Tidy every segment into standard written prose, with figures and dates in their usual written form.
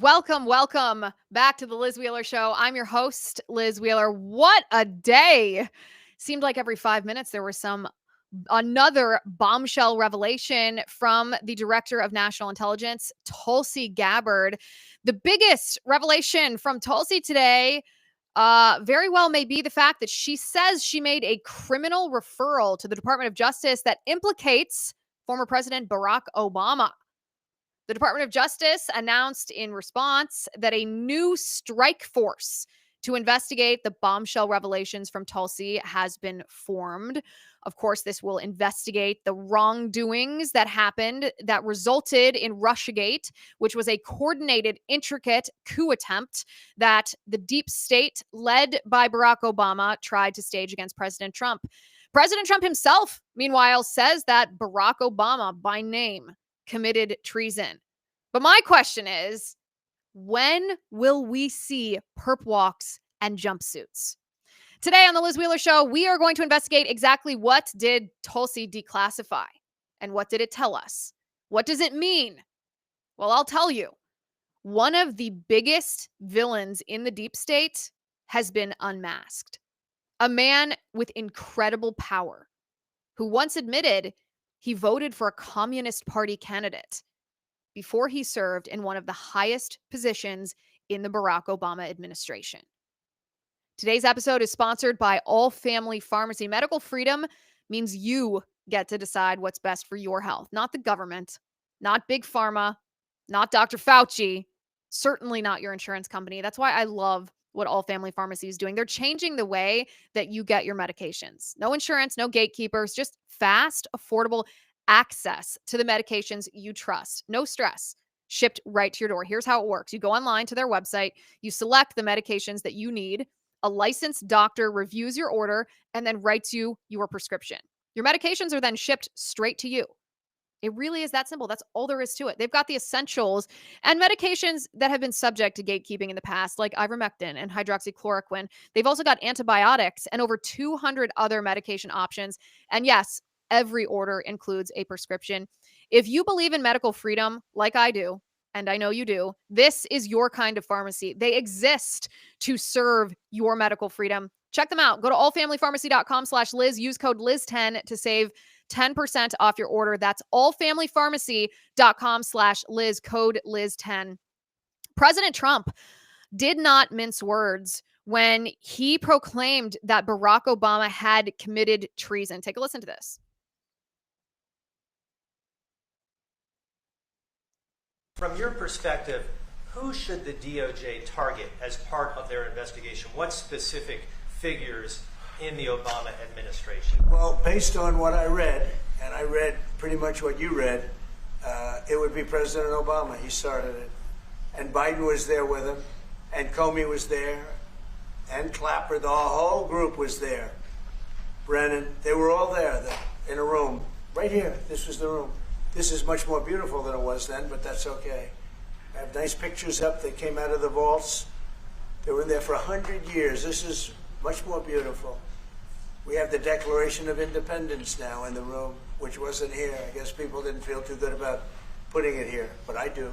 Welcome back to the Liz Wheeler Show. I'm your host, Liz Wheeler. What a day. Seemed like every 5 minutes there was another bombshell revelation from the Director of National Intelligence, Tulsi Gabbard. The biggest revelation from Tulsi today very well may be the fact that she says she made a criminal referral to the Department of Justice that implicates former President Barack Obama. The Department of Justice announced in response that a new strike force to investigate the bombshell revelations from Tulsi has been formed. Of course, this will investigate the wrongdoings that happened that resulted in Russiagate, which was a coordinated, intricate coup attempt that the deep state, led by Barack Obama, tried to stage against President Trump. President Trump himself, meanwhile, says that Barack Obama, by name, committed treason. But my question is, when will we see perp walks and jumpsuits? Today on the Liz Wheeler Show, we are going to investigate exactly what did Tulsi declassify and what did it tell us? What does it mean? Well, I'll tell you. One of the biggest villains in the deep state has been unmasked. A man with incredible power who once admitted he voted for a Communist Party candidate before he served in one of the highest positions in the Barack Obama administration. Today's episode is sponsored by All Family Pharmacy. Medical freedom means you get to decide what's best for your health, not the government, not Big Pharma, not Dr. Fauci, certainly not your insurance company. That's why I love what All Family Pharmacy is doing. They're changing the way that you get your medications. No insurance, no gatekeepers, just fast, affordable access to the medications you trust. No stress. Shipped right to your door. Here's how it works. You go online to their website, you select the medications that you need, a licensed doctor reviews your order, and then writes you your prescription. Your medications are then shipped straight to you. It really is that simple. That's all there is to it. They've got the essentials and medications that have been subject to gatekeeping in the past, like ivermectin and hydroxychloroquine. They've also got antibiotics and over 200 other medication options. And yes, every order includes a prescription. If you believe in medical freedom, like I do, and I know you do, this is your kind of pharmacy. They exist to serve your medical freedom. Check them out. Go to allfamilypharmacy.com/Liz. Use code Liz10 to save 10% off your order. That's allfamilypharmacy.com/Liz, code Liz10. President Trump did not mince words when he proclaimed that Barack Obama had committed treason. Take a listen to this. From your perspective, who should the DOJ target as part of their investigation? What specific figures in the Obama administration? Well, based on what I read, and I read pretty much what you read, it would be President Obama. He started it. And Biden was there with him, and Comey was there, and Clapper, the whole group was there. Brennan, they were all there in a room. Right here, this was the room. This is much more beautiful than it was then, but that's okay. I have nice pictures up that came out of the vaults. They were in there for 100 years. This is much more beautiful. We have the Declaration of Independence now in the room, which wasn't here. I guess people didn't feel too good about putting it here, but I do.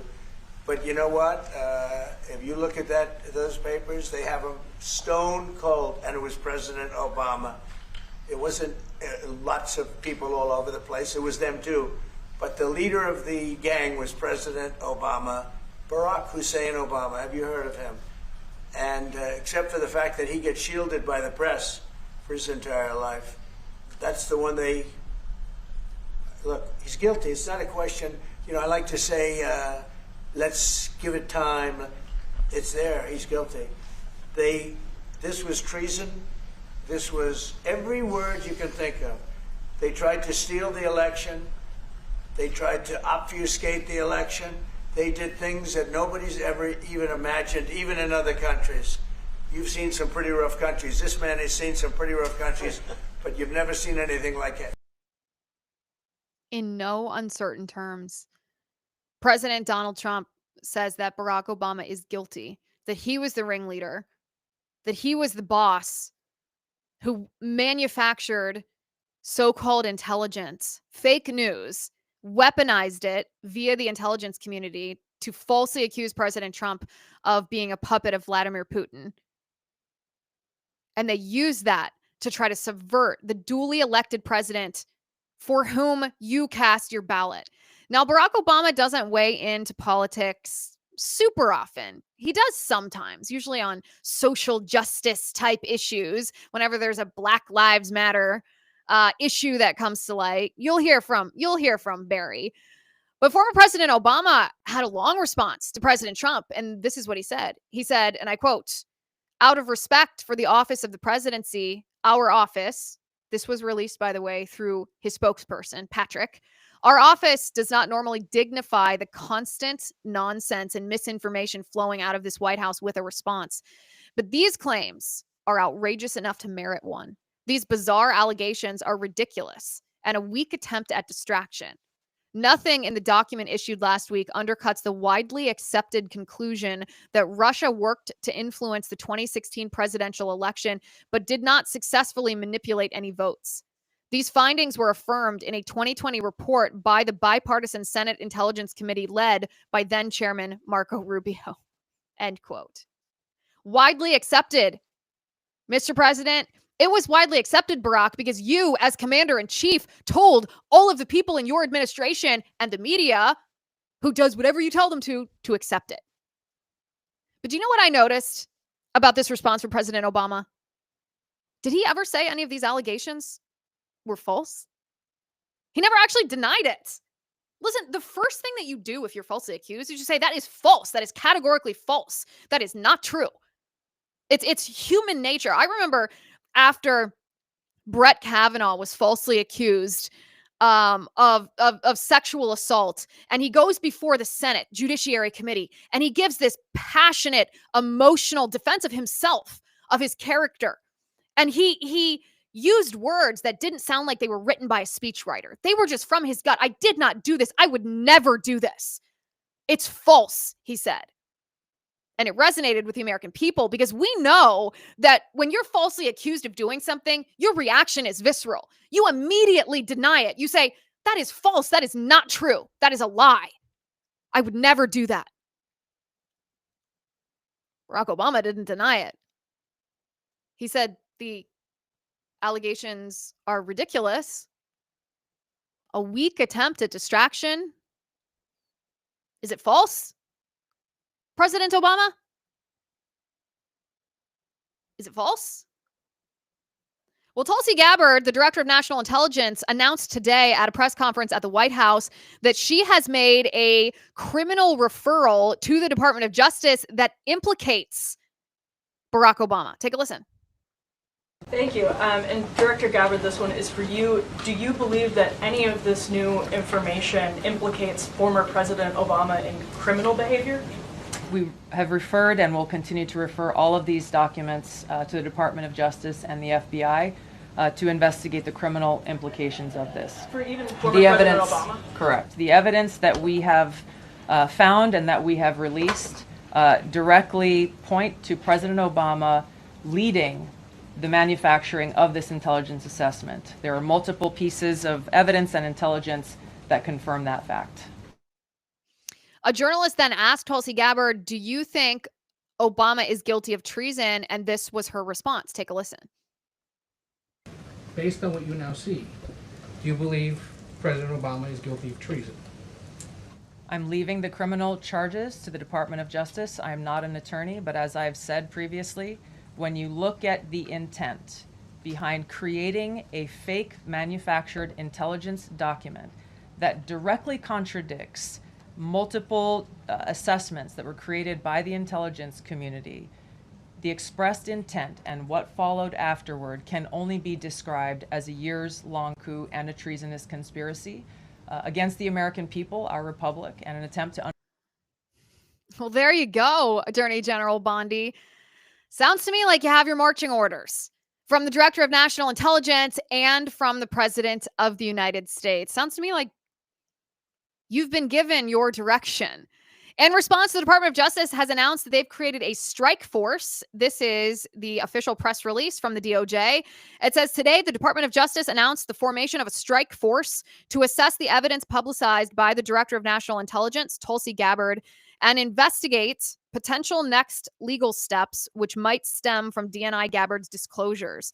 But you know what? If you look at those papers, they have them stone cold, and it was President Obama. It wasn't lots of people all over the place. It was them too. But the leader of the gang was President Obama, Barack Hussein Obama. Have you heard of him? And except for the fact that he gets shielded by the press for his entire life, that's the one look, he's guilty. It's not a question. I like to say, let's give it time. It's there. He's guilty. This was treason. This was every word you can think of. They tried to steal the election. They tried to obfuscate the election. They did things that nobody's ever even imagined, even in other countries. You've seen some pretty rough countries. This man has seen some pretty rough countries, but you've never seen anything like it. In no uncertain terms, President Donald Trump says that Barack Obama is guilty, that he was the ringleader, that he was the boss who manufactured so-called intelligence, fake news, weaponized it via the intelligence community to falsely accuse President Trump of being a puppet of Vladimir Putin. And they use that to try to subvert the duly elected president for whom you cast your ballot. Now, Barack Obama doesn't weigh into politics super often. He does sometimes, usually on social justice type issues. Whenever there's a Black Lives Matter issue that comes to light, you'll hear from Barry. But former President Obama had a long response to President Trump, and this is what he said. He said, and I quote, "Out of respect for the office of the presidency, our office," this was released, by the way, through his spokesperson, Patrick, "our office does not normally dignify the constant nonsense and misinformation flowing out of this White House with a response. But these claims are outrageous enough to merit one. These bizarre allegations are ridiculous and a weak attempt at distraction. Nothing in the document issued last week undercuts the widely accepted conclusion that Russia worked to influence the 2016 presidential election, but did not successfully manipulate any votes. These findings were affirmed in a 2020 report by the bipartisan Senate Intelligence Committee led by then Chairman Marco Rubio." End quote. Widely accepted, Mr. President. It was widely accepted, Barack, because you, as commander-in-chief, told all of the people in your administration and the media, who does whatever you tell them to accept it. But do you know what I noticed about this response from President Obama? Did he ever say any of these allegations were false? He never actually denied it. Listen, the first thing that you do if you're falsely accused is you say, that is false. That is categorically false. That is not true. It's human nature. I remember after Brett Kavanaugh was falsely accused of sexual assault, and he goes before the Senate Judiciary Committee, and he gives this passionate, emotional defense of himself, of his character. And he used words that didn't sound like they were written by a speechwriter. They were just from his gut. "I did not do this. I would never do this. It's false," he said. And it resonated with the American people because we know that when you're falsely accused of doing something, your reaction is visceral. You immediately deny it. You say, "That is false. That is not true. That is a lie. I would never do that." Barack Obama didn't deny it. He said the allegations are ridiculous, a weak attempt at distraction. Is it false, President Obama? Is it false? Well, Tulsi Gabbard, the director of national intelligence, announced today at a press conference at the White House that she has made a criminal referral to the Department of Justice that implicates Barack Obama. Take a listen. Thank you. And Director Gabbard, this one is for you. Do you believe that any of this new information implicates former President Obama in criminal behavior? We have referred and will continue to refer all of these documents to the Department of Justice and the FBI to investigate the criminal implications of this. For even former President Obama? Correct. The evidence that we have found and that we have released directly point to President Obama leading the manufacturing of this intelligence assessment. There are multiple pieces of evidence and intelligence that confirm that fact. A journalist then asked Tulsi Gabbard, "Do you think Obama is guilty of treason?" And this was her response. Take a listen. Based on what you now see, do you believe President Obama is guilty of treason? I'm leaving the criminal charges to the Department of Justice. I'm not an attorney, but as I've said previously, when you look at the intent behind creating a fake manufactured intelligence document that directly contradicts multiple assessments that were created by the intelligence community, the expressed intent and what followed afterward can only be described as a years-long coup and a treasonous conspiracy against the American people, our republic, and an attempt to... Well, there you go, Attorney General Bondi. Sounds to me like you have your marching orders from the Director of National Intelligence and from the President of the United States. Sounds to me like you've been given your direction. In response, the Department of Justice has announced that they've created a strike force. This is the official press release from the DOJ. It says, today, the Department of Justice announced the formation of a strike force to assess the evidence publicized by the Director of National Intelligence, Tulsi Gabbard, and investigate potential next legal steps which might stem from DNI Gabbard's disclosures.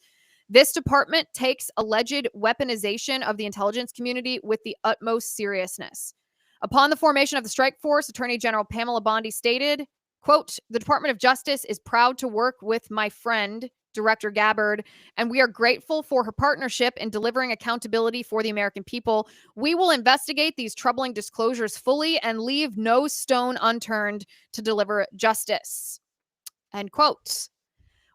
This department takes alleged weaponization of the intelligence community with the utmost seriousness. Upon the formation of the strike force, Attorney General Pam Bondi stated, quote, "The Department of Justice is proud to work with my friend, Director Gabbard, and we are grateful for her partnership in delivering accountability for the American people. We will investigate these troubling disclosures fully and leave no stone unturned to deliver justice." End quote.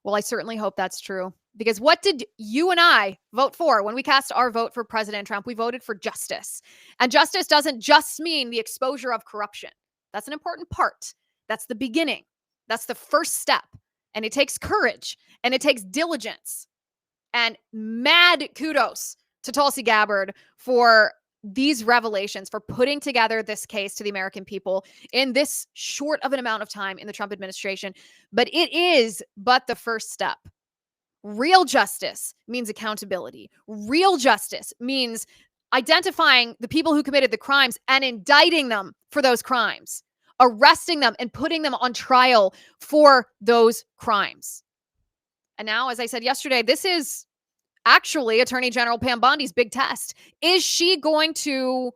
Well, I certainly hope that's true. Because what did you and I vote for when we cast our vote for President Trump? We voted for justice. And justice doesn't just mean the exposure of corruption. That's an important part. That's the beginning. That's the first step. And it takes courage and it takes diligence. And mad kudos to Tulsi Gabbard for these revelations, for putting together this case to the American people in this short of an amount of time in the Trump administration. But it is but the first step. Real justice means accountability. Real justice means identifying the people who committed the crimes and indicting them for those crimes, arresting them and putting them on trial for those crimes. And now, as I said yesterday, this is actually Attorney General Pam Bondi's big test. Is she going to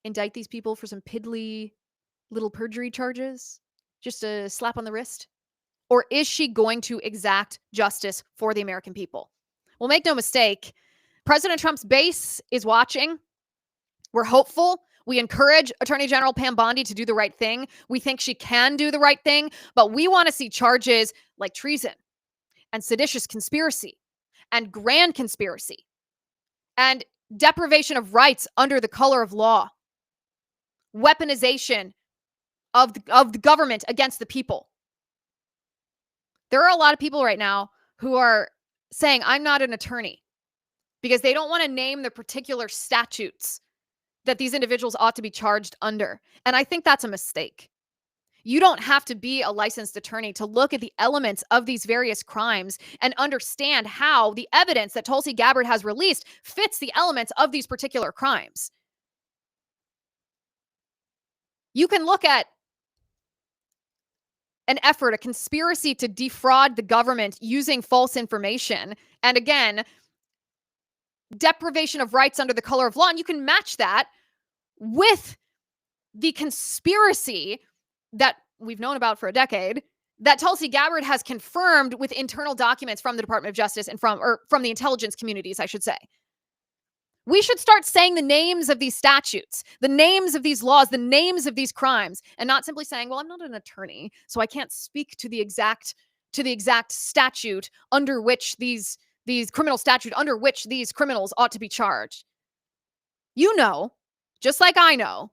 indict these people for some piddly little perjury charges? Just a slap on the wrist? Or is she going to exact justice for the American people? Well, make no mistake, President Trump's base is watching. We're hopeful. We encourage Attorney General Pam Bondi to do the right thing. We think she can do the right thing, but we want to see charges like treason and seditious conspiracy and grand conspiracy and deprivation of rights under the color of law, weaponization of the government against the people. There are a lot of people right now who are saying, I'm not an attorney, because they don't want to name the particular statutes that these individuals ought to be charged under. And I think that's a mistake. You don't have to be a licensed attorney to look at the elements of these various crimes and understand how the evidence that Tulsi Gabbard has released fits the elements of these particular crimes. You can look at an effort, a conspiracy to defraud the government using false information. And again, deprivation of rights under the color of law. And you can match that with the conspiracy that we've known about for a decade that Tulsi Gabbard has confirmed with internal documents from the Department of Justice and from the intelligence communities, I should say. We should start saying the names of these statutes, the names of these laws, the names of these crimes, and not simply saying, well, I'm not an attorney, so I can't speak to the exact statute under which these criminal statute under which these criminals ought to be charged. You know, just like I know,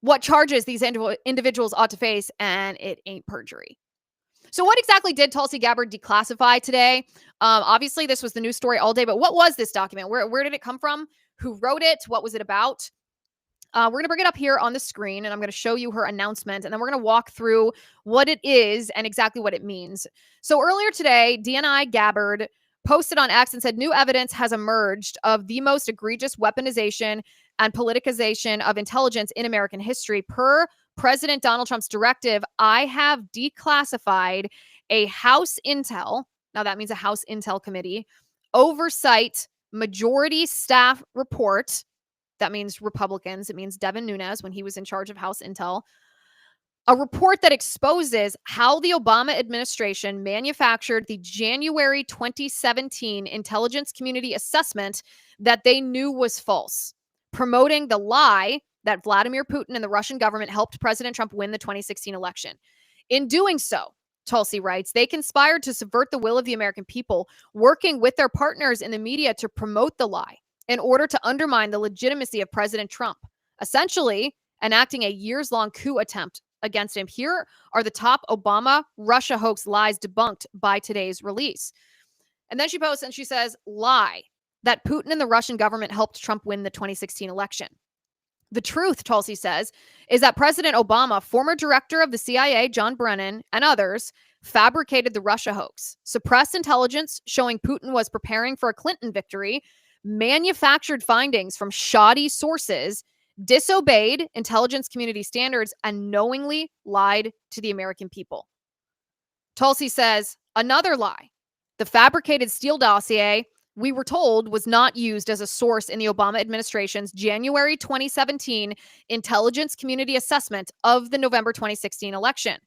what charges these individuals ought to face, and it ain't perjury. So what exactly did Tulsi Gabbard declassify today? Obviously, this was the news story all day, but what was this document? Where did it come from? Who wrote it? What was it about? We're going to bring it up here on the screen, and I'm going to show you her announcement, and then we're going to walk through what it is and exactly what it means. So earlier today, DNI Gabbard posted on X and said, new evidence has emerged of the most egregious weaponization and politicization of intelligence in American history. Per President Donald Trump's directive, I have declassified a House Intel, now that means a House Intel Committee, oversight majority staff report. That means Republicans. It means Devin Nunes when he was in charge of House Intel. A report that exposes how the Obama administration manufactured the January 2017 intelligence community assessment that they knew was false, promoting the lie that Vladimir Putin and the Russian government helped President Trump win the 2016 election. In doing so, Tulsi writes, they conspired to subvert the will of the American people, working with their partners in the media to promote the lie in order to undermine the legitimacy of President Trump, essentially enacting a years-long coup attempt against him. Here are the top Obama Russia hoax lies debunked by today's release. And then she posts and she says, lie that Putin and the Russian government helped Trump win the 2016 election. The truth, Tulsi says, is that President Obama, former director of the CIA, John Brennan, and others fabricated the Russia hoax, suppressed intelligence showing Putin was preparing for a Clinton victory, manufactured findings from shoddy sources, disobeyed intelligence community standards, and knowingly lied to the American people. Tulsi says another lie. The fabricated Steele dossier, we were told, was not used as a source in the Obama administration's January 2017 intelligence community assessment of the November 2016 election.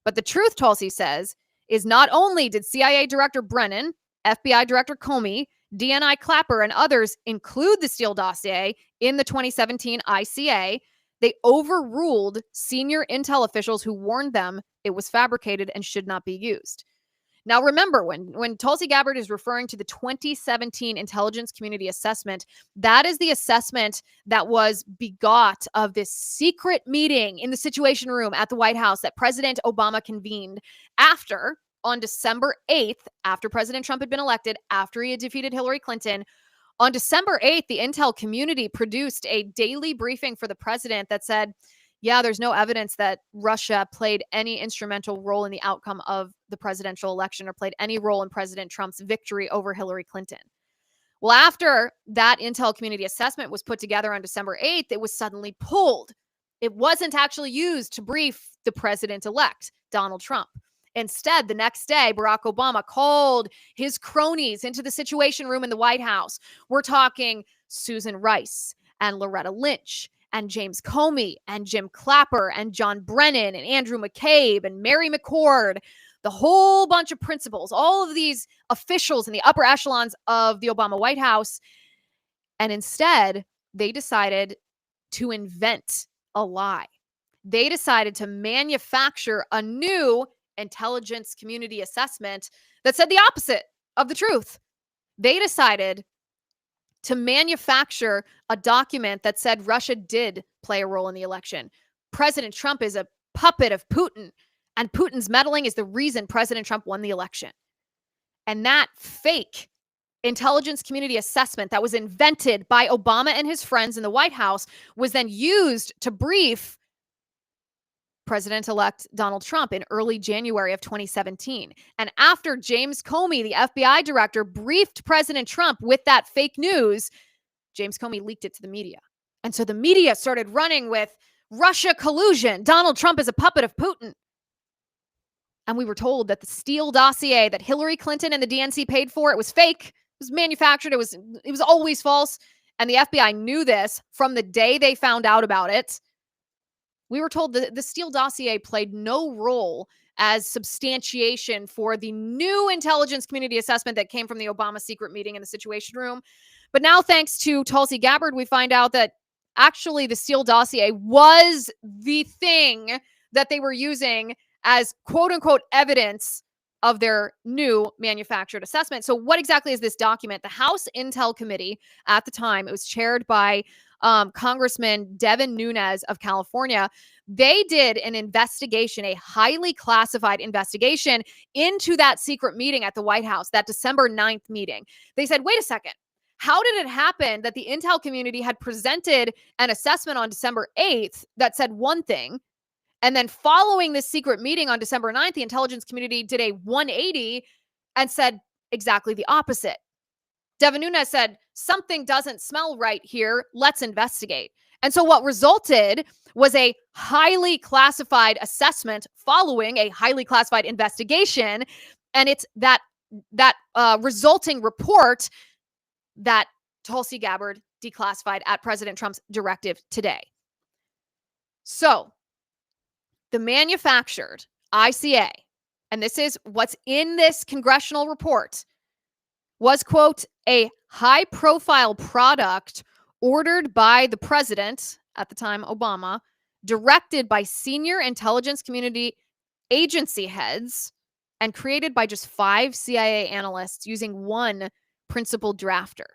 But the truth, Tulsi says, is not only did CIA Director Brennan, FBI Director Comey, DNI Clapper, and others include the Steele dossier in the 2017 ICA, they overruled senior intel officials who warned them it was fabricated and should not be used. Now, remember, when Tulsi Gabbard is referring to the 2017 Intelligence Community Assessment, that is the assessment that was begot of this secret meeting in the Situation Room at the White House that President Obama convened after, on December 8th, after President Trump had been elected, after he had defeated Hillary Clinton. On December 8th, the intel community produced a daily briefing for the president that said, yeah, there's no evidence that Russia played any instrumental role in the outcome of the presidential election or played any role in President Trump's victory over Hillary Clinton. Well, after that intel community assessment was put together on December 8th, it was suddenly pulled. It wasn't actually used to brief the president-elect, Donald Trump. Instead, the next day, Barack Obama called his cronies into the Situation Room in the White House. We're talking Susan Rice and Loretta Lynch and James Comey and Jim Clapper and John Brennan and Andrew McCabe and Mary McCord, the whole bunch of principals, all of these officials in the upper echelons of the Obama White House. And instead, they decided to invent a lie. They decided to manufacture a new intelligence community assessment that said the opposite of the truth. They decided to manufacture a document that said Russia did play a role in the election. President Trump is a puppet of Putin, and Putin's meddling is the reason President Trump won the election. And that fake intelligence community assessment that was invented by Obama and his friends in the White House was then used to brief President-elect Donald Trump in early January of 2017. And after James Comey, the FBI director, briefed President Trump with that fake news, James Comey leaked it to the media. And so the media started running with Russia collusion. Donald Trump is a puppet of Putin. And we were told that the Steele dossier that Hillary Clinton and the DNC paid for, it was fake. It was manufactured. It was always false. And the FBI knew this from the day they found out about it. We were told that the Steele dossier played no role as substantiation for the new intelligence community assessment that came from the Obama secret meeting in the Situation Room. But now, thanks to Tulsi Gabbard, we find out that actually the Steele dossier was the thing that they were using as quote-unquote evidence of their new manufactured assessment. So what exactly is this document? The House Intel Committee at the time, it was chaired by Congressman Devin Nunes of California. They did an investigation, a highly classified investigation into that secret meeting at the White House, that December 9th meeting. They said, wait a second, how did it happen that the intel community had presented an assessment on December 8th that said one thing, and then following this secret meeting on December 9th, the intelligence community did a 180 and said exactly the opposite? Devin Nunes said, something doesn't smell right here. Let's investigate. And so what resulted was a highly classified assessment following a highly classified investigation. And it's that resulting report that Tulsi Gabbard declassified at President Trump's directive today. So the manufactured ICA, and this is what's in this congressional report, was, quote, a high-profile product ordered by the president, at the time Obama, directed by senior intelligence community agency heads, and created by just 5 CIA analysts using one principal drafter.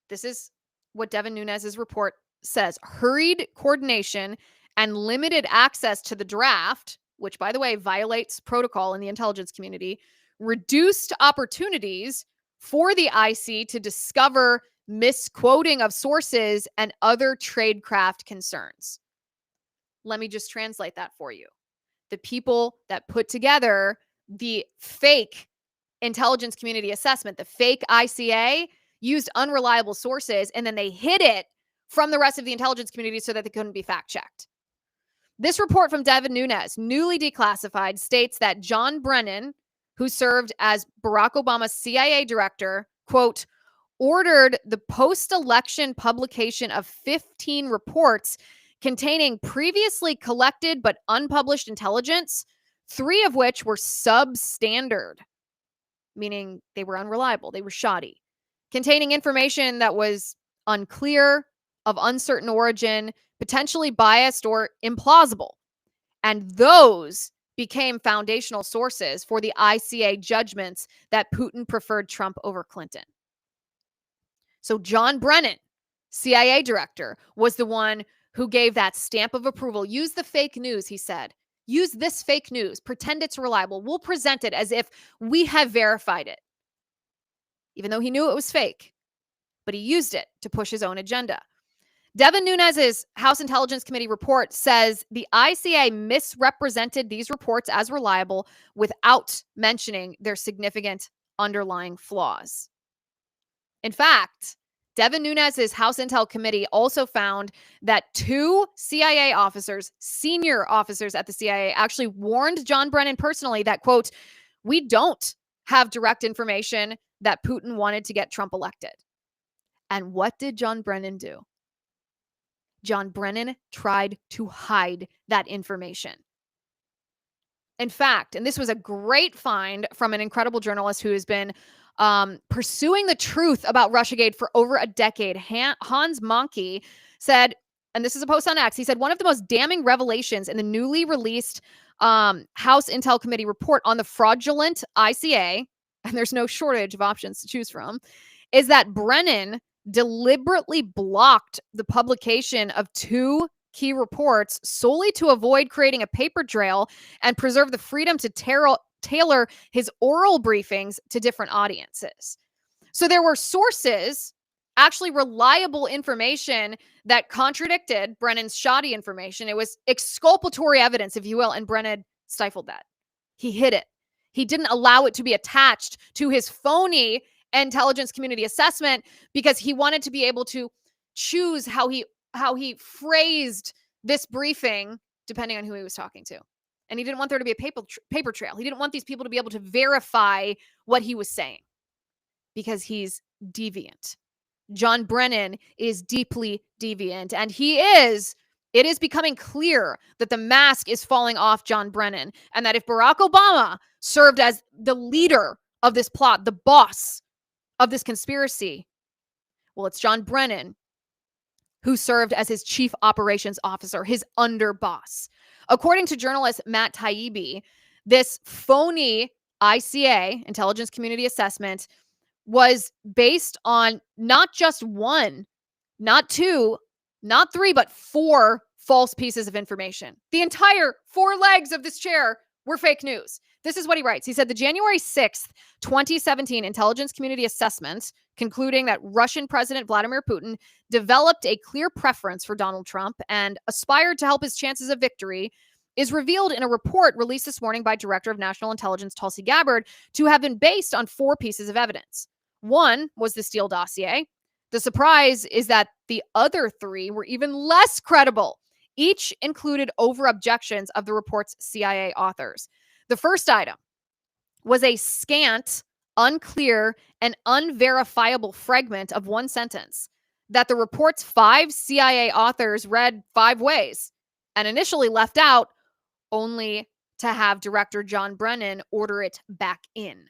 This is what Devin Nunes' report says. Hurried coordination and limited access to the draft, which, by the way, violates protocol in the intelligence community, reduced opportunities for the IC to discover misquoting of sources and other tradecraft concerns. Let me just translate that for you. The people that put together the fake intelligence community assessment, the fake ICA, used unreliable sources, and then they hid it from the rest of the intelligence community so that they couldn't be fact-checked. This report from Devin Nunes, newly declassified, states that John Brennan, who served as Barack Obama's CIA director, quote, ordered the post-election publication of 15 reports containing previously collected but unpublished intelligence, 3 of which were substandard, meaning they were unreliable, they were shoddy, containing information that was unclear, of uncertain origin, potentially biased or implausible. And those became foundational sources for the ICA judgments that Putin preferred Trump over Clinton. So John Brennan, CIA director, was the one who gave that stamp of approval. Use the fake news, he said. Use this fake news. Pretend it's reliable. We'll present it as if we have verified it. Even though he knew it was fake, but he used it to push his own agenda. Devin Nunes' House Intelligence Committee report says the ICA misrepresented these reports as reliable without mentioning their significant underlying flaws. In fact, Devin Nunes' House Intel Committee also found that 2 CIA officers, senior officers at the CIA, actually warned John Brennan personally that, quote, we don't have direct information that Putin wanted to get Trump elected. And what did John Brennan do? John Brennan tried to hide that information. In fact, and this was a great find from an incredible journalist who has been pursuing the truth about Russiagate for over a decade, Hans Monkey, said, and this is a post on X, he said, one of the most damning revelations in the newly released House Intel Committee report on the fraudulent ICA, and there's no shortage of options to choose from, is that Brennan deliberately blocked the publication of 2 key reports solely to avoid creating a paper trail and preserve the freedom to tailor his oral briefings to different audiences. So there were sources, actually reliable information, that contradicted Brennan's shoddy information. It was exculpatory evidence, if you will, and Brennan stifled that. He hid it. He didn't allow it to be attached to his phony intelligence community assessment because he wanted to be able to choose how he phrased this briefing depending on who he was talking to. And he didn't want there to be a paper trail. He didn't want these people to be able to verify what he was saying because he's deviant. John Brennan is deeply deviant, and it is becoming clear that the mask is falling off John Brennan, and that if Barack Obama served as the leader of this plot, the boss of this conspiracy, well, it's John Brennan who served as his chief operations officer, his underboss. According to journalist Matt Taibbi, this phony ICA, intelligence community assessment, was based on not just 1, not 2, not 3, but 4 false pieces of information. The entire 4 legs of this chair were fake news. This is what he writes. He said the January 6th, 2017 intelligence community assessment concluding that Russian President Vladimir Putin developed a clear preference for Donald Trump and aspired to help his chances of victory is revealed in a report released this morning by Director of National Intelligence Tulsi Gabbard to have been based on 4 pieces of evidence. 1 was the Steele dossier. The surprise is that the other 3 were even less credible. Each included over-objections of the report's CIA authors. The first item was a scant, unclear, and unverifiable fragment of 1 sentence that the report's 5 CIA authors read 5 ways and initially left out, only to have Director John Brennan order it back in.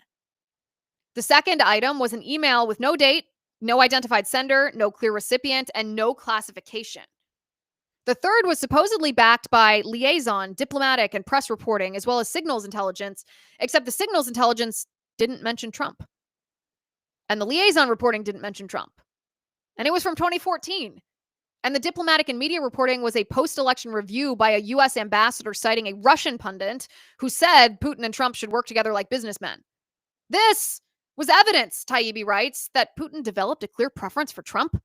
The second item was an email with no date, no identified sender, no clear recipient, and no classification. The third was supposedly backed by liaison, diplomatic, and press reporting, as well as signals intelligence, except the signals intelligence didn't mention Trump. And the liaison reporting didn't mention Trump. And it was from 2014. And the diplomatic and media reporting was a post-election review by a U.S. ambassador citing a Russian pundit who said Putin and Trump should work together like businessmen. This was evidence, Taibbi writes, that Putin developed a clear preference for Trump.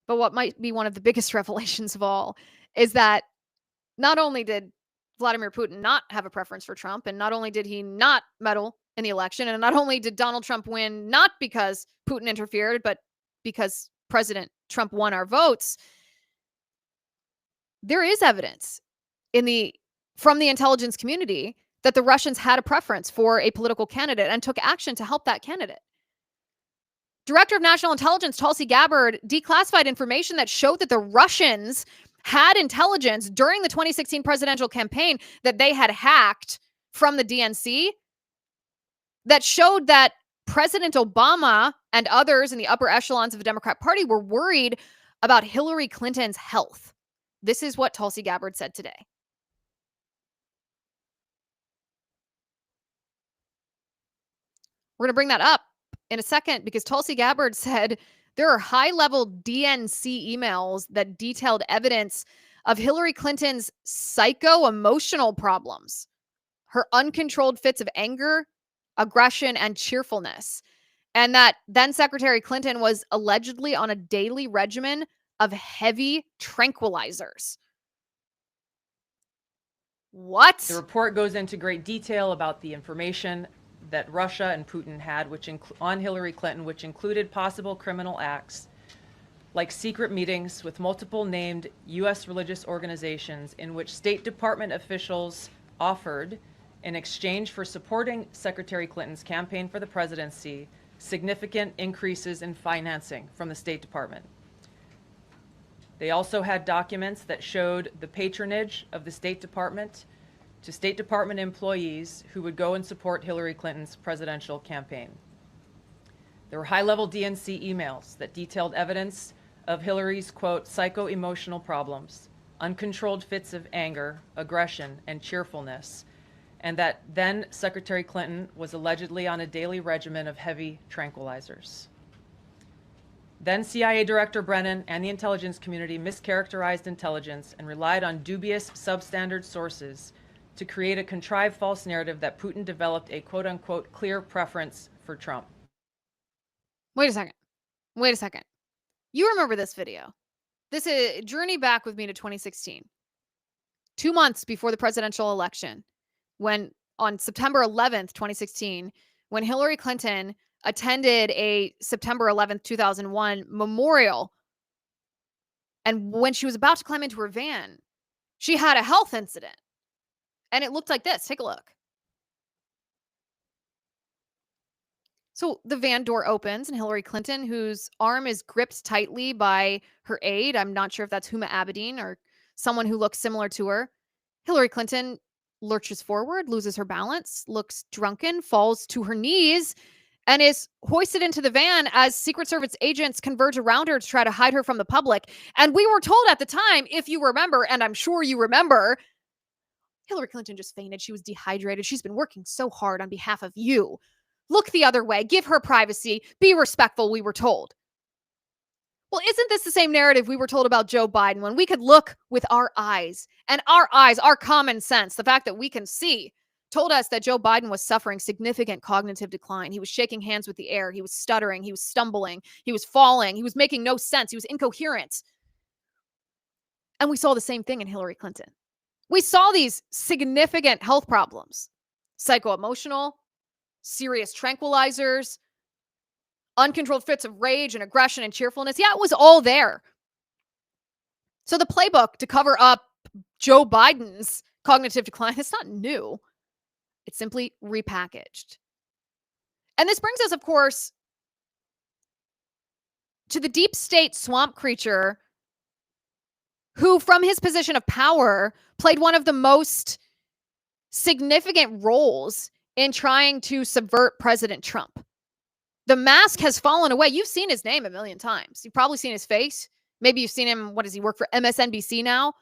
But what might be one of the biggest revelations of all is that not only did Vladimir Putin not have a preference for Trump, and not only did he not meddle in the election. And not only did Donald Trump win, not because Putin interfered, but because President Trump won our votes, there is evidence from the intelligence community that the Russians had a preference for a political candidate and took action to help that candidate. Director of National Intelligence Tulsi Gabbard declassified information that showed that the Russians had intelligence during the 2016 presidential campaign that they had hacked from the DNC that showed that President Obama and others in the upper echelons of the Democrat Party were worried about Hillary Clinton's health. This is what Tulsi Gabbard said today. We're going to bring that up in a second because Tulsi Gabbard said there are high-level DNC emails that detailed evidence of Hillary Clinton's psycho-emotional problems, her uncontrolled fits of anger, aggression, and cheerfulness, and that then Secretary Clinton was allegedly on a daily regimen of heavy tranquilizers. What? The report goes into great detail about the information that Russia and Putin had on Hillary Clinton, which included possible criminal acts like secret meetings with multiple named U.S. religious organizations in which State Department officials offered, in exchange for supporting Secretary Clinton's campaign for the presidency, significant increases in financing from the State Department. They also had documents that showed the patronage of the State Department to State Department employees who would go and support Hillary Clinton's presidential campaign. There were high-level DNC emails that detailed evidence of Hillary's, quote, psycho-emotional problems, uncontrolled fits of anger, aggression, and cheerfulness, and that then Secretary Clinton was allegedly on a daily regimen of heavy tranquilizers. Then CIA Director Brennan and the intelligence community mischaracterized intelligence and relied on dubious substandard sources to create a contrived false narrative that Putin developed a quote-unquote clear preference for Trump. Wait a second. You remember this video. This is journey back with me to 2016. 2 months before the presidential election, when on September 11th, 2016, when Hillary Clinton attended a September 11th, 2001 memorial, and when she was about to climb into her van, she had a health incident. And it looked like this. Take a look. So the van door opens and Hillary Clinton, whose arm is gripped tightly by her aide, I'm not sure if that's Huma Abedin or someone who looks similar to her. Hillary Clinton lurches forward, loses her balance, looks drunken, falls to her knees, and is hoisted into the van as Secret Service agents converge around her to try to hide her from the public. And we were told at the time, if you remember, and I'm sure you remember, Hillary Clinton just fainted. She was dehydrated. She's been working so hard on behalf of you. Look the other way. Give her privacy. Be respectful, we were told. Well, isn't this the same narrative we were told about Joe Biden when we could look with our eyes, and our eyes, our common sense, the fact that we can see, told us that Joe Biden was suffering significant cognitive decline. He was shaking hands with the air. He was stuttering. He was stumbling. He was falling. He was making no sense. He was incoherent. And we saw the same thing in Hillary Clinton. We saw these significant health problems, psycho-emotional, serious tranquilizers, uncontrolled fits of rage and aggression and cheerfulness. Yeah, it was all there. So the playbook to cover up Joe Biden's cognitive decline, it's not new. It's simply repackaged. And this brings us, of course, to the deep state swamp creature who, from his position of power, played one of the most significant roles in trying to subvert President Trump. The mask has fallen away. You've seen his name a million times. You've probably seen his face. Maybe you've seen him, what does he work for, MSNBC now?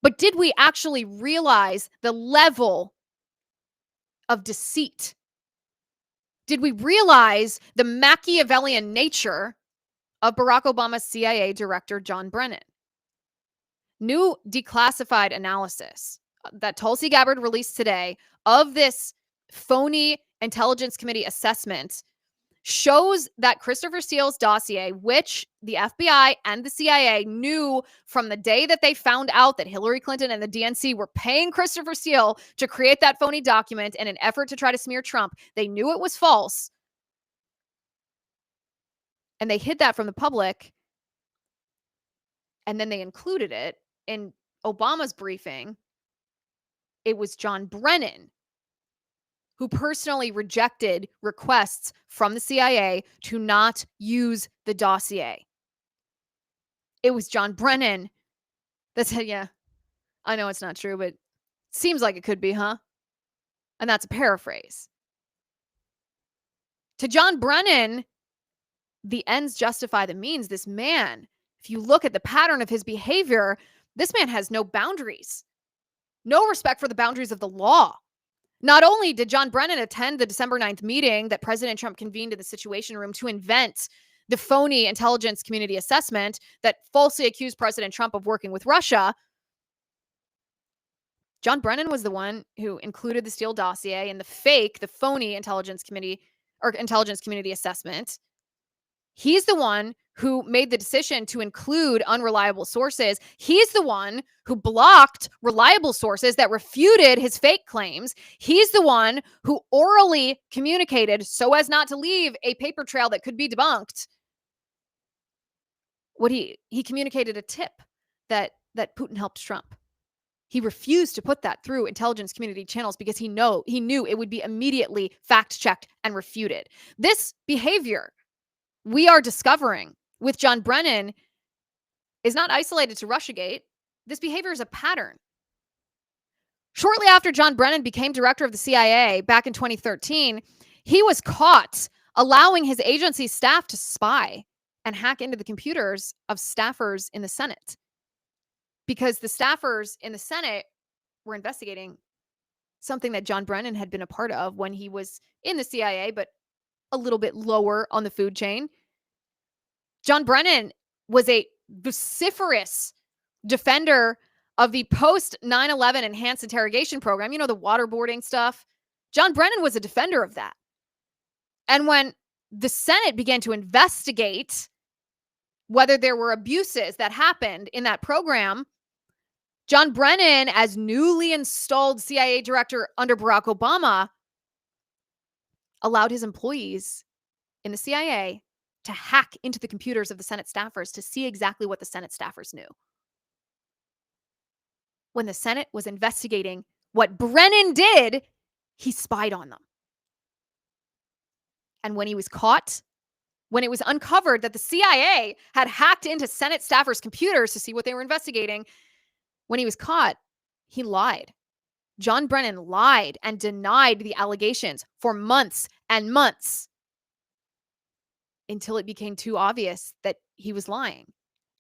But did we actually realize the level of deceit? Did we realize the Machiavellian nature of Barack Obama's CIA Director John Brennan? New declassified analysis that Tulsi Gabbard released today of this phony intelligence committee assessment shows that Christopher Steele's dossier, which the FBI and the CIA knew from the day that they found out that Hillary Clinton and the DNC were paying Christopher Steele to create that phony document in an effort to try to smear Trump. They knew it was false. And they hid that from the public. And then they included it in Obama's briefing. It was John Brennan who personally rejected requests from the CIA to not use the dossier. It was John Brennan that said, yeah, I know it's not true, but it seems like it could be, huh? And that's a paraphrase. To John Brennan, the ends justify the means. This man, if you look at the pattern of his behavior, this man has no boundaries, no respect for the boundaries of the law. Not only did John Brennan attend the December 9th meeting that President Trump convened in the Situation Room to invent the phony intelligence community assessment that falsely accused President Trump of working with Russia, John Brennan was the one who included the Steele dossier in the phony intelligence community assessment. He's the one who made the decision to include unreliable sources. He's the one who blocked reliable sources that refuted his fake claims. He's the one who orally communicated so as not to leave a paper trail that could be debunked. He communicated a tip that Putin helped Trump. He refused to put that through intelligence community channels because he knew it would be immediately fact-checked and refuted. This behavior we are discovering with John Brennan is not isolated to Russiagate. This behavior is a pattern. Shortly after John Brennan became director of the CIA back in 2013, he was caught allowing his agency staff to spy and hack into the computers of staffers in the Senate, because the staffers in the Senate were investigating something that John Brennan had been a part of when he was in the CIA, but a little bit lower on the food chain. John Brennan was a vociferous defender of the post 9/11 enhanced interrogation program, the waterboarding stuff. John Brennan was a defender of that. And when the Senate began to investigate whether there were abuses that happened in that program, John Brennan, as newly installed CIA director under Barack Obama, allowed his employees in the CIA to hack into the computers of the Senate staffers to see exactly what the Senate staffers knew. When the Senate was investigating what Brennan did, he spied on them. And when he was caught, when it was uncovered that the CIA had hacked into Senate staffers' computers to see what they were investigating, when he was caught, he lied. John Brennan lied and denied the allegations for months and months until it became too obvious that he was lying.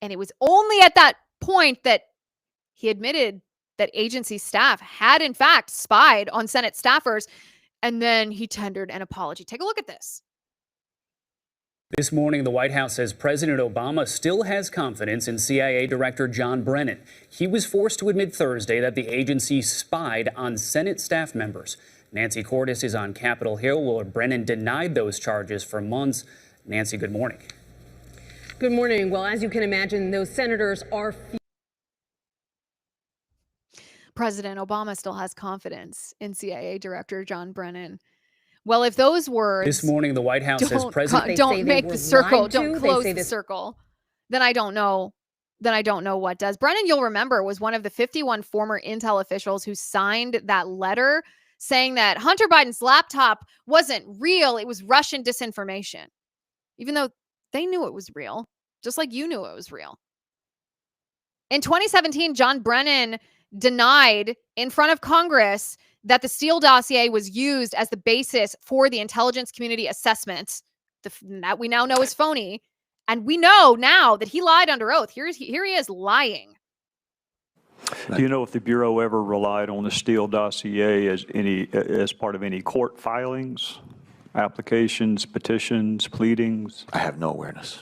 And it was only at that point that he admitted that agency staff had, in fact, spied on Senate staffers, and then he tendered an apology. Take a look at this. This morning, the White House says President Obama still has confidence in CIA Director John Brennan. He was forced to admit Thursday that the agency spied on Senate staff members. Nancy Cordes is on Capitol Hill, where Brennan denied those charges for months. Nancy, good morning. Good morning. Well, as you can imagine, those senators are... President Obama still has confidence in CIA Director John Brennan. Well, if those words... This morning, the White House says President... Don't make the circle. Don't close the circle. Then I don't know. What does. Brennan, you'll remember, was one of the 51 former intel officials who signed that letter saying that Hunter Biden's laptop wasn't real. It was Russian disinformation. Even though they knew it was real, just like you knew it was real. In 2017, John Brennan denied in front of Congress that the Steele dossier was used as the basis for the intelligence community assessment that we now know is phony. And we know now that he lied under oath. Here he is lying. Do you know if the Bureau ever relied on the Steele dossier as part of any court filings, applications, petitions, pleadings? I have no awareness.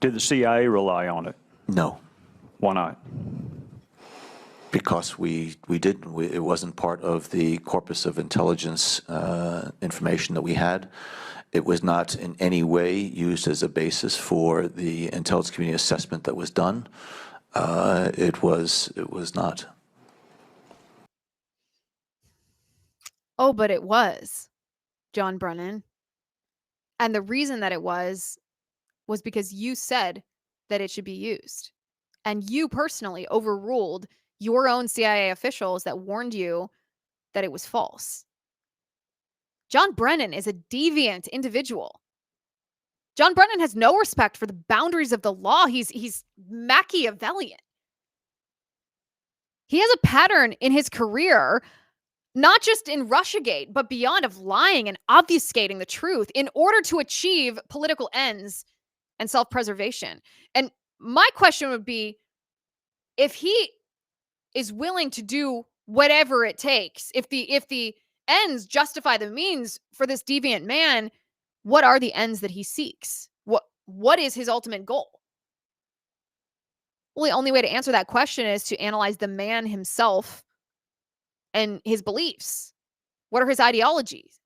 Did the CIA rely on it? No. Why not? because we didn't. It wasn't part of the corpus of intelligence information that we had. It was not in any way used as a basis for the intelligence community assessment that was done. It was not. Oh, but it was, John Brennan. And the reason that it was because you said that it should be used. And you personally overruled your own CIA officials that warned you that it was false. John Brennan is a deviant individual. John Brennan has no respect for the boundaries of the law. He's Machiavellian. He has a pattern in his career, not just in Russiagate, but beyond, of lying and obfuscating the truth in order to achieve political ends and self-preservation. And my question would be, if he is willing to do whatever it takes, if the ends justify the means for this deviant man, what are the ends that he seeks? What is his ultimate goal? Well, the only way to answer that question is to analyze the man himself and his beliefs. What are his ideologies?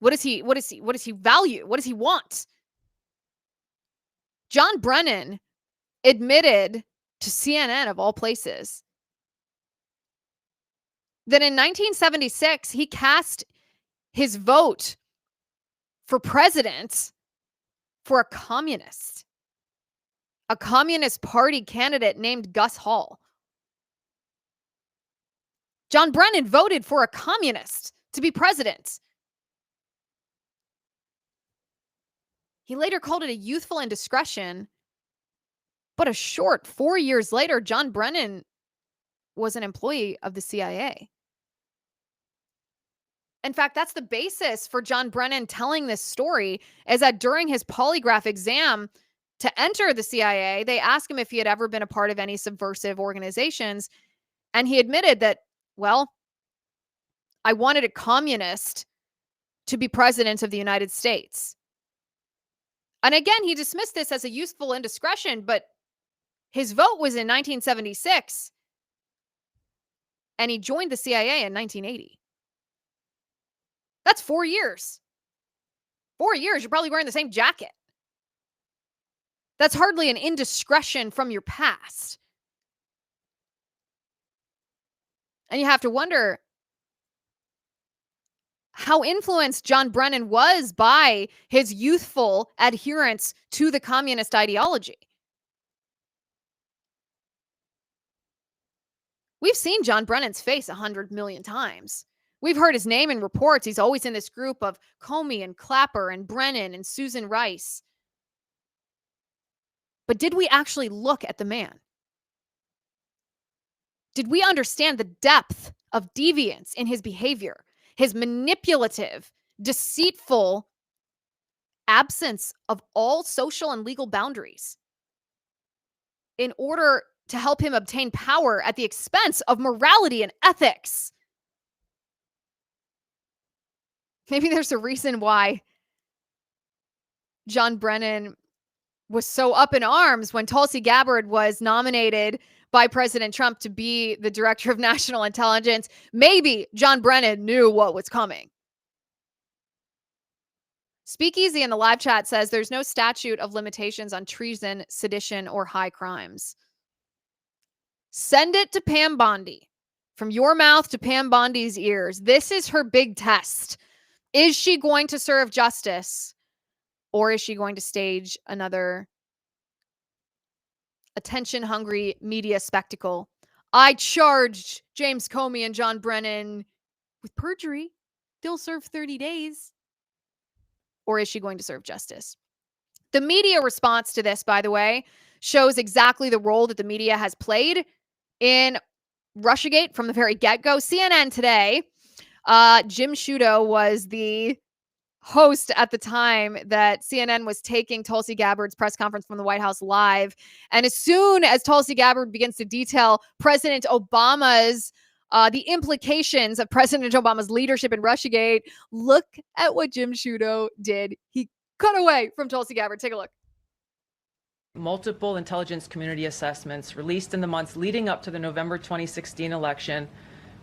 What does he value? What does he want? John Brennan admitted to CNN, of all places, that in 1976 he cast his vote for president for a communist party candidate named Gus Hall. John Brennan voted for a communist to be president. He later called it a youthful indiscretion, but a short 4 years later, John Brennan was an employee of the CIA. In fact, that's the basis for John Brennan telling this story, is that during his polygraph exam to enter the CIA, they asked him if he had ever been a part of any subversive organizations, and he admitted that, well, I wanted a communist to be president of the United States. And again, he dismissed this as a useful indiscretion, but his vote was in 1976, and he joined the CIA in 1980. That's 4 years. 4 years, you're probably wearing the same jacket. That's hardly an indiscretion from your past. And you have to wonder how influenced John Brennan was by his youthful adherence to the communist ideology. We've seen John Brennan's face 100 million times. We've heard his name in reports. He's always in this group of Comey and Clapper and Brennan and Susan Rice. But did we actually look at the man? Did we understand the depth of deviance in his behavior, his manipulative, deceitful absence of all social and legal boundaries in order to help him obtain power at the expense of morality and ethics? Maybe there's a reason why John Brennan was so up in arms when Tulsi Gabbard was nominated by President Trump to be the director of national intelligence. Maybe John Brennan knew what was coming. Speakeasy in the live chat says there's no statute of limitations on treason, sedition, or high crimes. Send it to Pam Bondi. From your mouth to Pam Bondi's ears. This is her big test. Is she going to serve justice, or is she going to stage another attention-hungry media spectacle? I charged James Comey and John Brennan with perjury. They'll serve 30 days. Or is she going to serve justice? The media response to this, by the way, shows exactly the role that the media has played in Russiagate from the very get-go. CNN today, Jim Sciutto was the host at the time that CNN was taking Tulsi Gabbard's press conference from the White House live. And as soon as Tulsi Gabbard begins to detail President Obama's, the implications of President Obama's leadership in Russiagate, look at what Jim Sciutto did. He cut away from Tulsi Gabbard. Take a look. multiple intelligence community assessments released in the months leading up to the November 2016 election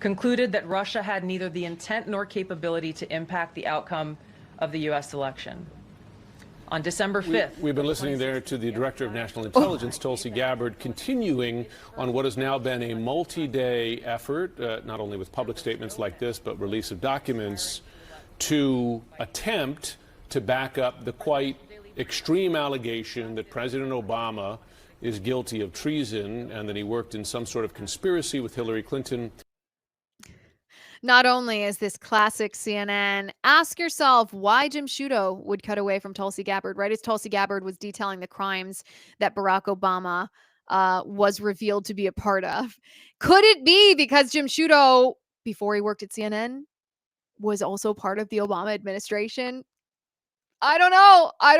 concluded that Russia had neither the intent nor capability to impact the outcome of the U.S. election. On December 5th. We've been listening there to the Director of National Intelligence, Tulsi Gabbard, continuing on what has now been a multi-day effort, not only with public statements like this, but release of documents to attempt to back up the quite extreme allegation that President Obama is guilty of treason and that he worked in some sort of conspiracy with Hillary Clinton. Not only is this classic CNN, ask yourself why Jim Sciutto would cut away from Tulsi Gabbard, right as Tulsi Gabbard was detailing the crimes that Barack Obama was revealed to be a part of. Could it be because Jim Sciutto, before he worked at CNN, was also part of the Obama administration? I don't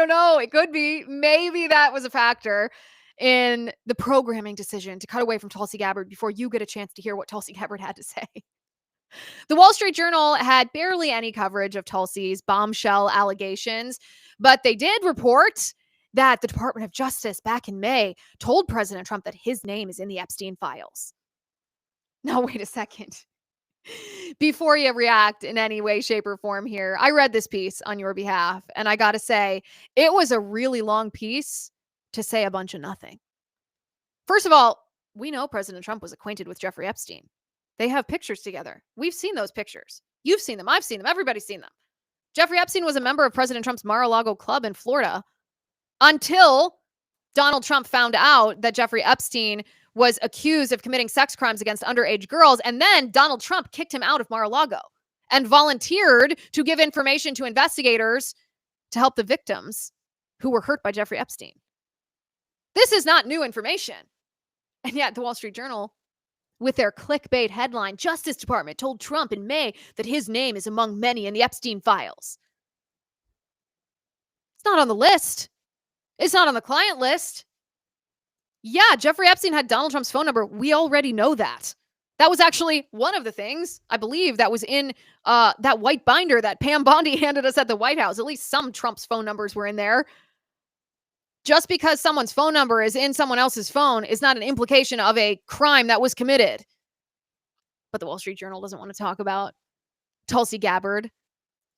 know. It could be. Maybe that was a factor in the programming decision to cut away from Tulsi Gabbard before you get a chance to hear what Tulsi Gabbard had to say. The Wall Street Journal had barely any coverage of Tulsi's bombshell allegations, but they did report that the Department of Justice back in May told President Trump that his name is in the Epstein files. Now, wait a second. Before you react in any way, shape, or form here, I read this piece on your behalf, and I got to say, it was a really long piece to say a bunch of nothing. First of all, we know President Trump was acquainted with Jeffrey Epstein. They have pictures together. We've seen those pictures. You've seen them. I've seen them. Everybody's seen them. Jeffrey Epstein was a member of President Trump's Mar-a-Lago club in Florida until Donald Trump found out that Jeffrey Epstein was accused of committing sex crimes against underage girls. And then Donald Trump kicked him out of Mar-a-Lago and volunteered to give information to investigators to help the victims who were hurt by Jeffrey Epstein. This is not new information. And yet the Wall Street Journal, with their clickbait headline, Justice Department told Trump in May that his name is among many in the Epstein files. It's not on the list. It's not on the client list. Yeah, Jeffrey Epstein had Donald Trump's phone number. We already know that. That was actually one of the things, I believe, that was in that white binder that Pam Bondi handed us at the White House. At least some Trump's phone numbers were in there. Just because someone's phone number is in someone else's phone is not an implication of a crime that was committed. But the Wall Street Journal doesn't want to talk about Tulsi Gabbard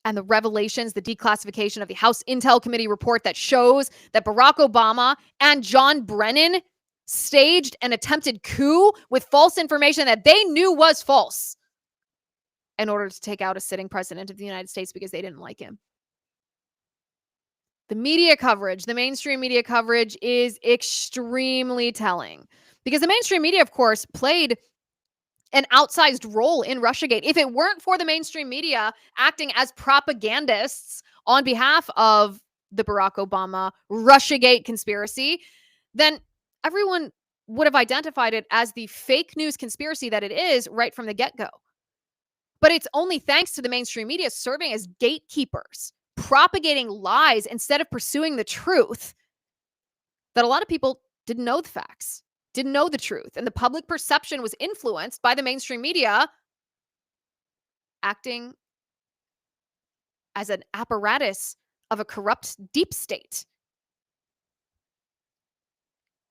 and the revelations, the declassification of the House Intel Committee report that shows that Barack Obama and John Brennan staged an attempted coup with false information that they knew was false in order to take out a sitting president of the United States because they didn't like him. The media coverage, the mainstream media coverage is extremely telling because the mainstream media, of course, played an outsized role in Russiagate. If it weren't for the mainstream media acting as propagandists on behalf of the Barack Obama Russiagate conspiracy, then everyone would have identified it as the fake news conspiracy that it is right from the get-go. But it's only thanks to the mainstream media serving as gatekeepers, propagating lies instead of pursuing the truth, that a lot of people didn't know the facts, didn't know the truth. And the public perception was influenced by the mainstream media acting as an apparatus of a corrupt deep state.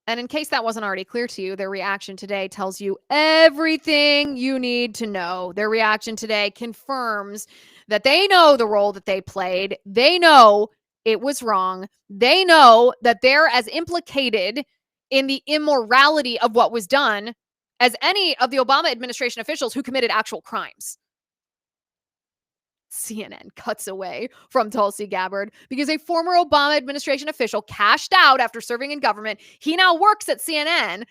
And in case that wasn't already clear to you, their reaction today tells you everything you need to know. Their reaction today confirms that they know the role that they played. They know it was wrong. They know that they're as implicated in the immorality of what was done as any of the Obama administration officials who committed actual crimes. CNN cuts away from Tulsi Gabbard because a former Obama administration official cashed out after serving in government. He now works at CNN.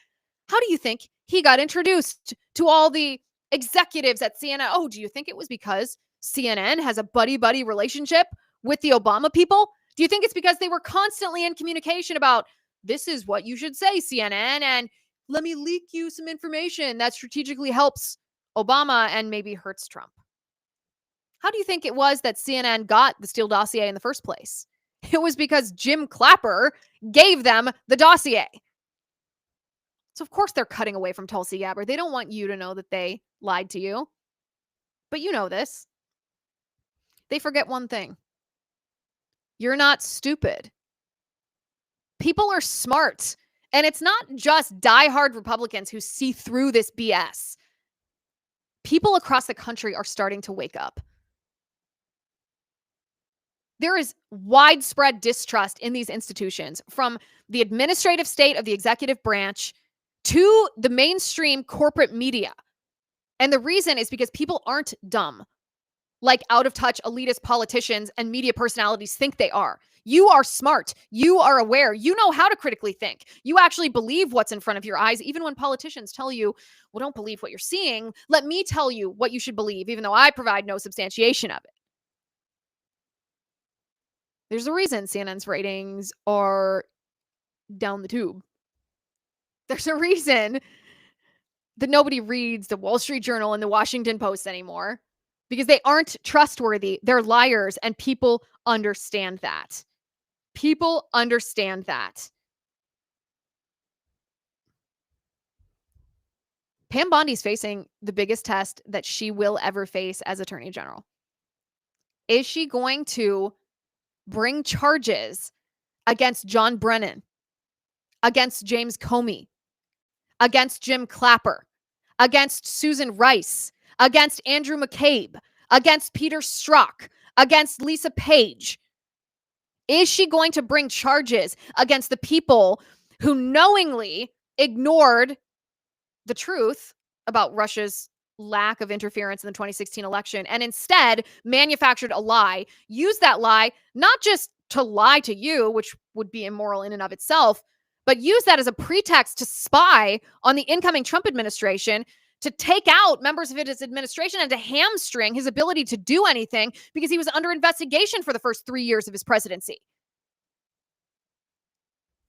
How do you think he got introduced to all the executives at CNN? Oh, do you think it was because CNN has a buddy-buddy relationship with the Obama people? Do you think it's because they were constantly in communication about, this is what you should say, CNN, and let me leak you some information that strategically helps Obama and maybe hurts Trump? How do you think it was that CNN got the Steele dossier in the first place? It was because Jim Clapper gave them the dossier. So of course they're cutting away from Tulsi Gabbard. They don't want you to know that they lied to you. But you know this. They forget one thing. You're not stupid. People are smart. And it's not just diehard Republicans who see through this BS. People across the country are starting to wake up. There is widespread distrust in these institutions, from the administrative state of the executive branch to the mainstream corporate media. And the reason is because people aren't dumb, like out-of-touch elitist politicians and media personalities think they are. You are smart. You are aware. You know how to critically think. You actually believe what's in front of your eyes, even when politicians tell you, well, don't believe what you're seeing. Let me tell you what you should believe, even though I provide no substantiation of it. There's a reason CNN's ratings are down the tube. There's a reason that nobody reads the Wall Street Journal and the Washington Post anymore, because they aren't trustworthy. They're liars, and people understand that. People understand that. Pam Bondi's facing the biggest test that she will ever face as Attorney General. Is she going to bring charges against John Brennan, against James Comey, against Jim Clapper, against Susan Rice, against Andrew McCabe, against Peter Strzok, against Lisa Page? Is she going to bring charges against the people who knowingly ignored the truth about Russia's lack of interference in the 2016 election and instead manufactured a lie, used that lie not just to lie to you, which would be immoral in and of itself, but use that as a pretext to spy on the incoming Trump administration, to take out members of his administration and to hamstring his ability to do anything because he was under investigation for the first 3 years of his presidency?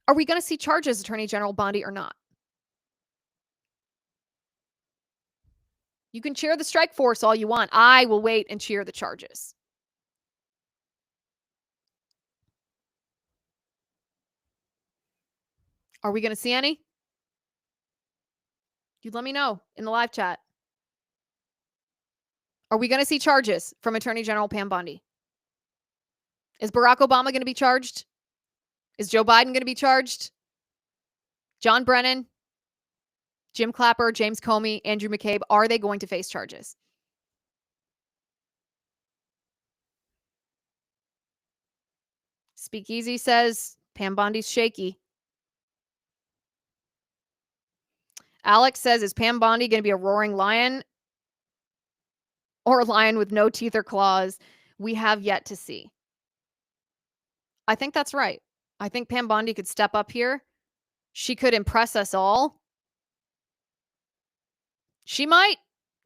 Are we going to see charges, Attorney General Bondi, or not? You can cheer the strike force all you want. I will wait and cheer the charges. Are we going to see any? You let me know in the live chat. Are we going to see charges from Attorney General Pam Bondi? Is Barack Obama going to be charged? Is Joe Biden going to be charged? John Brennan, Jim Clapper, James Comey, Andrew McCabe, are they going to face charges? Speakeasy says Pam Bondi's shaky. Alex says, is Pam Bondi going to be a roaring lion or a lion with no teeth or claws? We have yet to see. I think that's right. I think Pam Bondi could step up here. She could impress us all. She might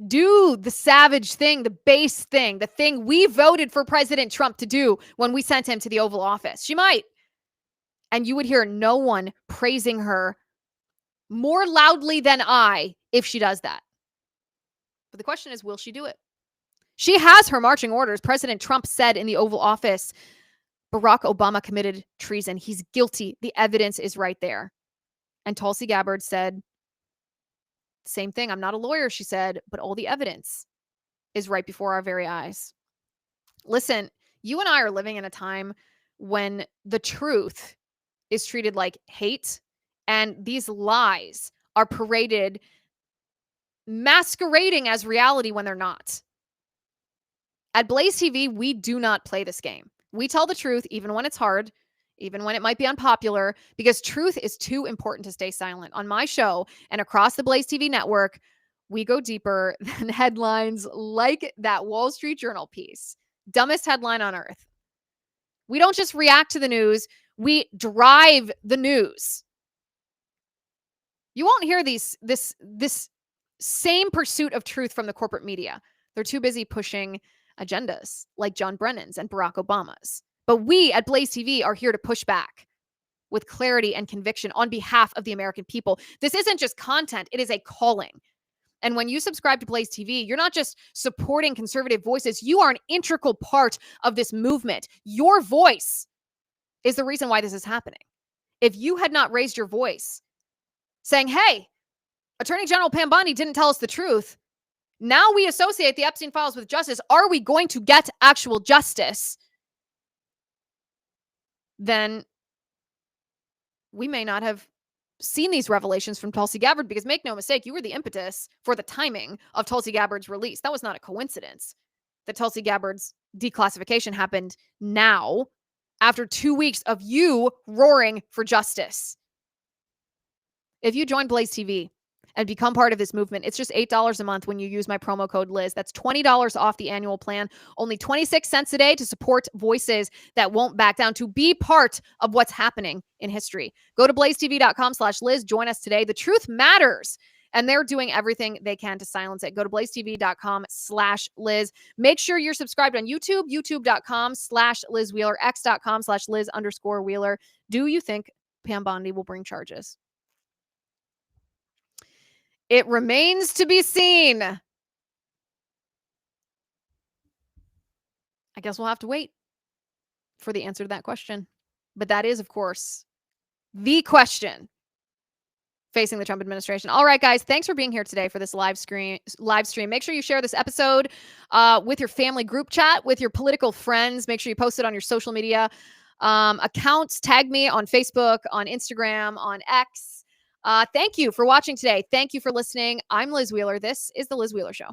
do the savage thing, the base thing, the thing we voted for President Trump to do when we sent him to the Oval Office. She might. And you would hear no one praising her more loudly than I if she does that. But the question is, will she do it? She has her marching orders. President Trump said in the Oval Office, Barack Obama committed treason. He's guilty. The evidence is right there. And Tulsi Gabbard said, same thing. I'm not a lawyer, she said, but all the evidence is right before our very eyes. Listen, you and I are living in a time when the truth is treated like hate, and these lies are paraded, masquerading as reality when they're not. At Blaze TV, we do not play this game. We tell the truth, even when it's hard, even when it might be unpopular, because truth is too important to stay silent. On my show and across the Blaze TV network, we go deeper than headlines like that Wall Street Journal piece. Dumbest headline on earth. We don't just react to the news, we drive the news. You won't hear this same pursuit of truth from the corporate media. They're too busy pushing agendas like John Brennan's and Barack Obama's. But we at Blaze TV are here to push back with clarity and conviction on behalf of the American people. This isn't just content, it is a calling. And when you subscribe to Blaze TV, you're not just supporting conservative voices, you are an integral part of this movement. Your voice is the reason why this is happening. If you had not raised your voice saying, hey, Attorney General Pam Bondi didn't tell us the truth, now we associate the Epstein files with justice, are we going to get actual justice? Then we may not have seen these revelations from Tulsi Gabbard, because make no mistake, you were the impetus for the timing of Tulsi Gabbard's release. That was not a coincidence that Tulsi Gabbard's declassification happened now, after 2 weeks of you roaring for justice. If you join Blaze TV and become part of this movement, it's just $8 a month when you use my promo code Liz. That's $20 off the annual plan, only 26 cents a day to support voices that won't back down, to be part of what's happening in history. Go to blazetv.com/Liz. Join us today. The truth matters, and they're doing everything they can to silence it. Go to blazetv.com/Liz. Make sure you're subscribed on YouTube, youtube.com/Liz Wheeler, x.com/Liz_Wheeler. Do you think Pam Bondi will bring charges? It remains to be seen. I guess we'll have to wait for the answer to that question. But that is, of course, the question facing the Trump administration. All right, guys, thanks for being here today for this live stream. Make sure you share this episode with your family group chat, with your political friends. Make sure you post it on your social media accounts. Tag me on Facebook, on Instagram, on X. Thank you for watching today. Thank you for listening. I'm Liz Wheeler. This is The Liz Wheeler Show.